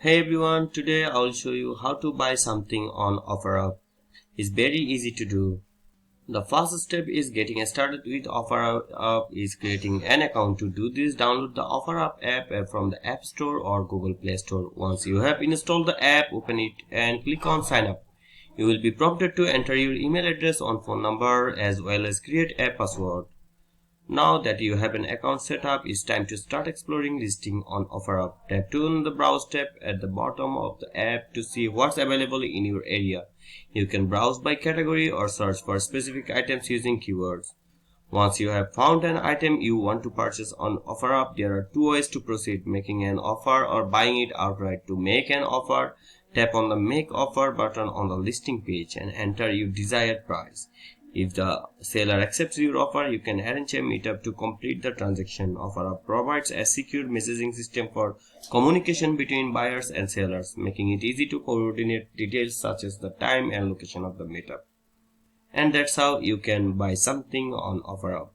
Hey everyone, today I will show you how to buy something on OfferUp. It's very easy to do. The first step is getting started with OfferUp is creating an account. To do this, download the OfferUp app from the App Store or Google Play Store. Once you have installed the app, open it and click on sign up. You will be prompted to enter your email address and phone number as well as create a password. Now that you have an account set up, it's time to start exploring listing on OfferUp. Tap on the Browse tab at the bottom of the app to see what's available in your area. You can browse by category or search for specific items using keywords. Once you have found an item you want to purchase on OfferUp, there are two ways to proceed: making an offer or buying it outright. To make an offer, tap on the Make Offer button on the listing page and enter your desired price. If the seller accepts your offer, you can arrange a meetup to complete the transaction. OfferUp provides a secure messaging system for communication between buyers and sellers, making it easy to coordinate details such as the time and location of the meetup. And that's how you can buy something on OfferUp.